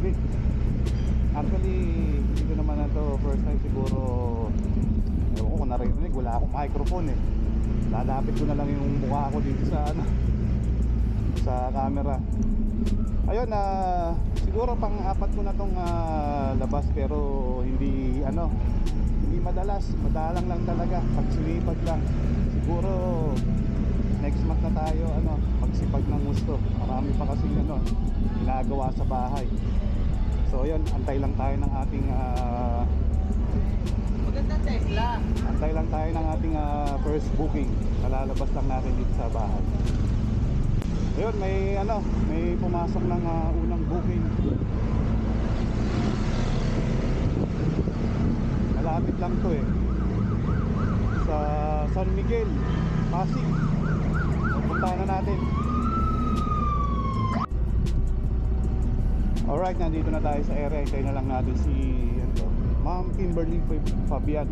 grabe. Actually, hindi ko naman na to first time siguro. Ewan ko kung narinig, wala akong microphone eh. Lalapit ko na lang yung mukha ko dito sa ano, sa camera. Ayun, siguro pang-apat ko na tong labas, pero hindi ano, hindi madalas, madalang lang talaga, pagsipag lang. Siguro next month na tayo ano, magsipag ng gusto. Marami pa kasi ano, ginagawa sa bahay. So ayun, antay lang tayo ng ating magandang Tesla. antay lang tayo ng ating first booking. Kalalabas lang natin dito sa bahay. Ayun, may ano, may pumasok ng unang booking. Malapit lang to eh, sa San Miguel, Pasig. Puntahan na natin. Alright, nandito na tayo sa area. Hintay na lang natin si ano, Ma'am Kimberly Fabian.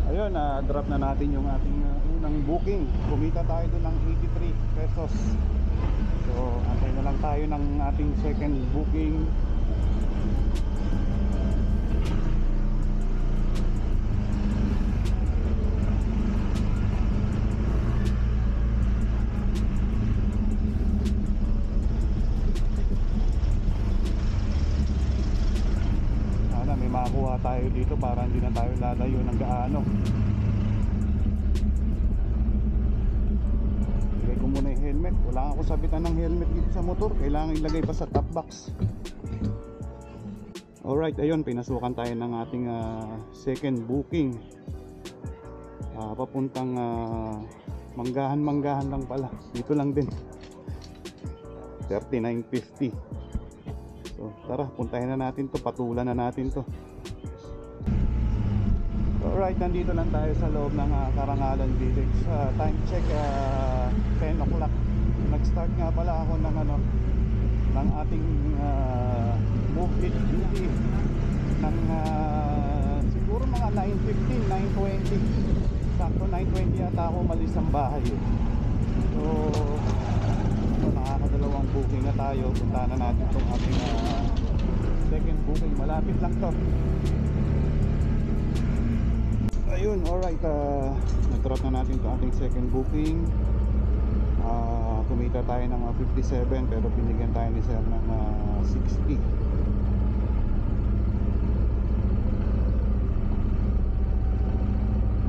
Ayun, drop na natin yung ating unang booking. Kumita tayo doon ng 83 pesos. So, antay na lang tayo ng ating second booking. Makakuha tayo dito para hindi na tayo lalayo ng gaano. Ilagay ko muna yung helmet. Wala ako sabitan ng helmet dito sa motor. Kailangan ilagay pa sa top box. Alright, ayun, pinasukan tayo ng ating second booking. Papuntang Manggahan lang pala. Dito lang din, 39.50. So tara, puntahin na natin to, patulan na natin to. Alright, nandito lang tayo sa loob ng Karangalan Village. Time check, 10 o'clock. Nag-start nga pala ako ng ano, ng ating movie duty ng siguro mga 9:15, 9:20. Sakto 9:20 yata ako malis ng bahay. So nakakadalawang booking na tayo. Puntahan na natin itong ating second booking. Malapit lang to. Ayun, alright, nag-drop na natin itong ating second booking. Kumita tayo ng 57 pero binigyan tayo ni sir ng 60.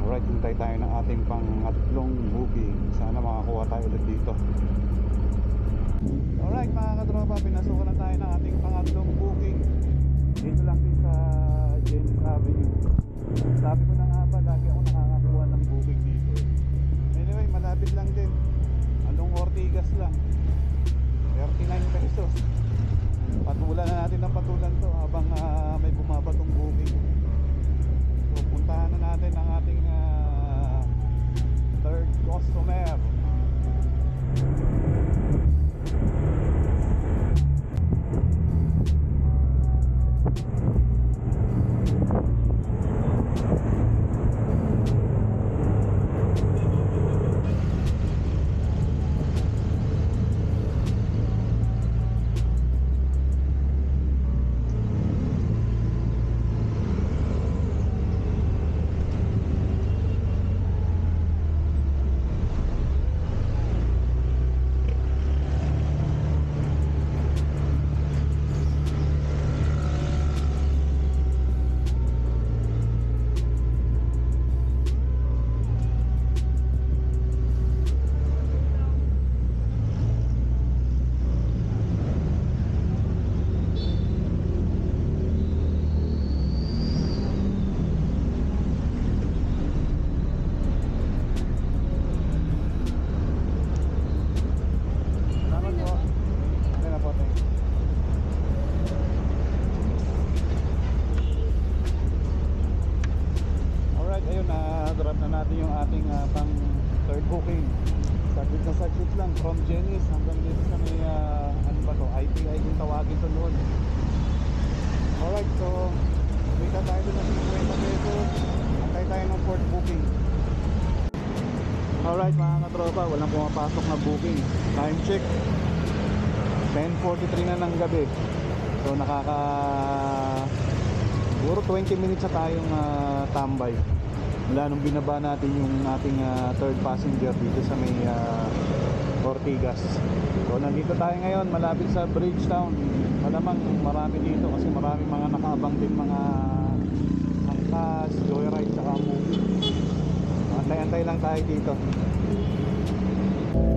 Alright, hintay tayo ng ating pangatlong booking. Sana makakuha tayo ulit dito. Alright mga katropa, pinasukan na tayo ng ating pangatlong booking. Dito lang din sa James Avenue. Sabi ko na nga ba, lagi ako nakakakuha ng booking dito. Anyway, malapit lang din. Along Ortigas lang, 39 pesos. Patulan na natin ng patulan to habang may bumabagong booking. So puntahan na natin ang ating third customer. From Jenny's hanggang dito sa may ano ba to, IPI kung tawagin to noon. Alright, so kumita tayo doon ng 50 pesos. Antay tayo ng fourth booking. Alright mga katropa, walang pumapasok na booking. Time check, 10:43 na ng gabi. So siguro 20 minutes na tayong tambay mula nung binaba natin yung ating third passenger dito sa may Ortigas. So nandito tayo ngayon malapit sa Bridgetown. Malamang marami dito kasi marami mga nakaabang din mga angkas, joyride saka movie. Antay-antay lang tayo dito.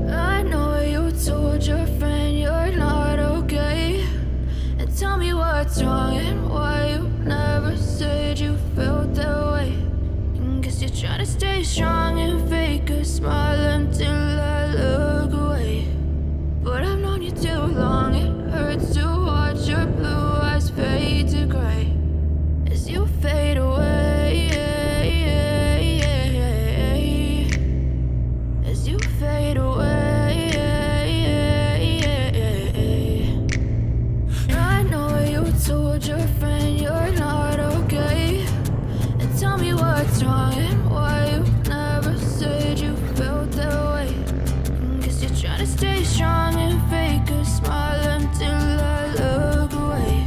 I know you told your friend you're not okay, and tell me what's wrong and why you never said you felt that way. Guess you're trying to stay strong and fake a smile until I look away. But I've known you too long, it hurts to watch your blue eyes fade to gray as you fade away. As you fade away. I know you told your friend you're not okay, and tell me what's wrong and why you never said you felt that way. Guess you're trying to stay strong and fake a smile until I look away.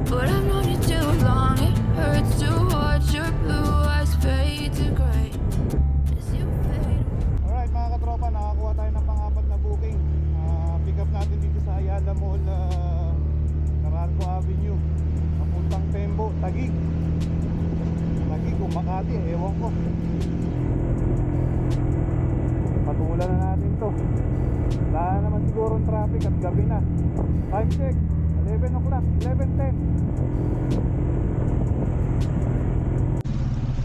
But I've known you too long, it hurts to watch your blue eyes fade to gray as you fade away. Alright mga katropa, nakakuha tayo ng pang-apat na booking. Pick up natin dito sa Ayala Mall, Caralco Avenue, papuntang Tembo, Taguig o Makati, ewan ko. Patulan na natin to. Wala naman siguro ang traffic at gabi na. Time check 11 o'clock, 11:10.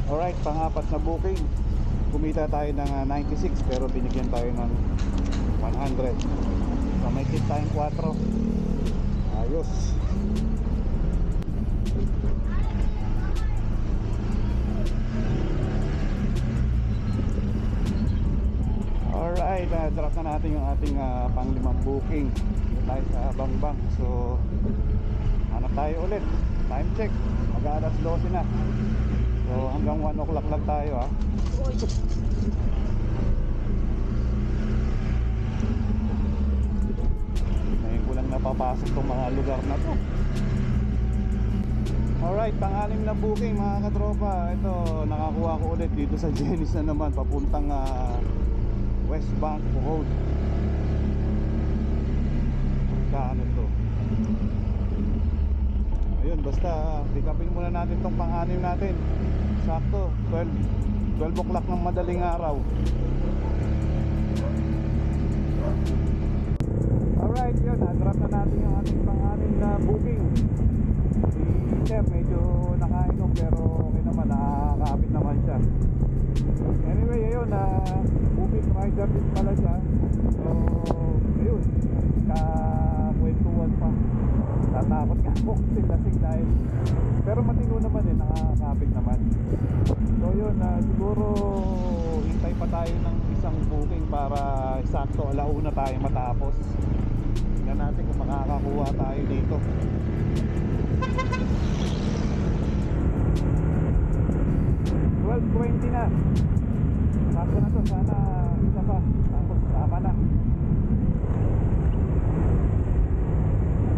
Alright, pang-apat na booking. Kumita tayo ng 96 pero binigyan tayo ng 100. So may tip tayong 4. Ayos. Alright, drop na natin yung ating pang-limang booking. Dito tayo sa Bangbang. So hanap tayo ulit. Time check, mag-alas 12 na. So hanggang 1 o'clock lang tayo ha. Ngayon ko lang napapasok tong mga lugar na to. Alright, pang-anim na booking mga katropa. Ito, nakakuha ko ulit dito sa Genis na naman, papuntang West Bank Road. Kaano to? Ayun, basta pick upin muna natin tong pang-anim natin. Sakto, 12 o'clock ng madaling araw. Alright, yun, na-drop na natin yung ating pang-anim na booking. Si Sir medyo nakainom pero okay naman, nakakapit naman siya. Anyway, ayun, booking rider din pala siya. So, ayun, kakwentuhan pa. Tatakot ka po kasi lasing dahil, pero matino naman eh, nakakapit naman. So yun, siguro hintay pa tayo ng isang booking para sakto alauna tayo matapos. Tingnan natin kung makakakuha tayo dito. $12.20 na. Sakto na to, sana isa pa tapos tama na.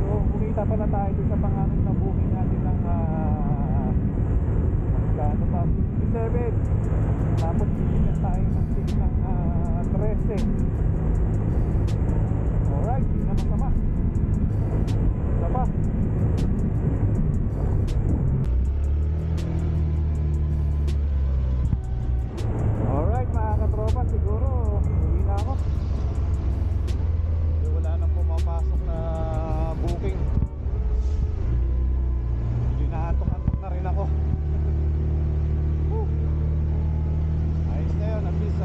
So kumita pala tayo dun sa pang-anim na booking natin ng magkano pa, 57. Tapos bigyan tayo ng tip ng 13. Alright, hindi na masama. Isa pa. Alright mga katropa, siguro uwi na ako. Wala nang pumapasok na booking. Hindi naantok-antok na rin ako. Ayos na yun, at least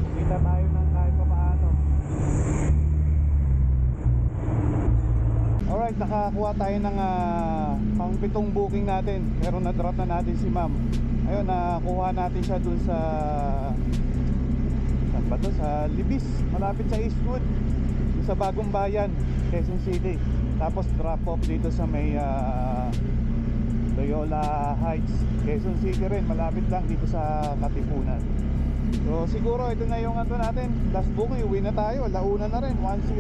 kumita tayo ng kahit pa paano. Alright, nakakuha tayo ng pang-pitong booking natin. Pero na-drop na natin si ma'am. Ayun, nakuha natin siya dun sa, saan ba to? Sa Libis, malapit sa Eastwood, sa Bagong Bayan, Quezon City. Tapos drop off dito sa may Loyola Heights, Quezon City rin, malapit lang dito sa Katipunan. So siguro ito na yung ano natin, last booking, uwi na tayo, launa na rin, 107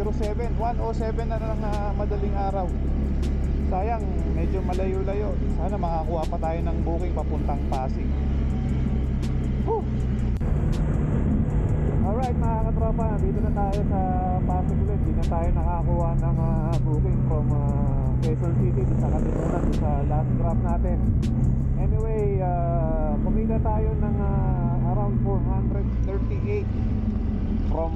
na lang na madaling araw. Sayang, medyo malayo-layo. Sana makakuha pa tayo ng booking papuntang Pasig. Woo! Alright mga katropa, dito na tayo sa Pasig ulit. Di na tayo nakakuha ng booking from Quezon City sa Katimunan sa last drop natin. Anyway, kumita tayo ng around 438 from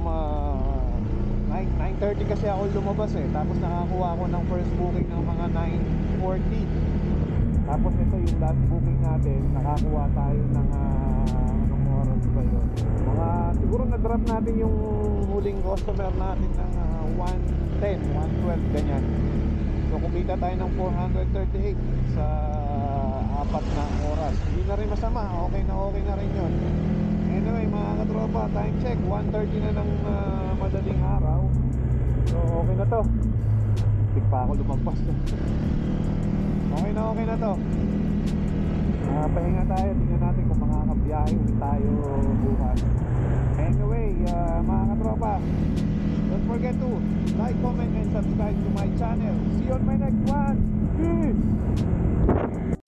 9:30 kasi ako lumabas eh. Tapos nakakuha ako ng first booking ng mga 9:40. Tapos ito yung last booking natin, nakakuha tayo ng anong oras ba yun? Mga siguro na-drop natin yung huling customer natin ng 1:10, 1:12 ganyan. So kumita tayo ng 438 sa 4 na oras. Hindi na rin masama, okay na rin yun. Anyway mga katropa, time check 1:30 na ng madaling araw. So okay na to. Tik pa ako lumagpas. Okay na to. Pahinga tayo, tingnan natin kung makakabiyahe ulit tayo bukas. Anyway, mga katropa, don't forget to like, comment, and subscribe to my channel. See you on my next one. Peace!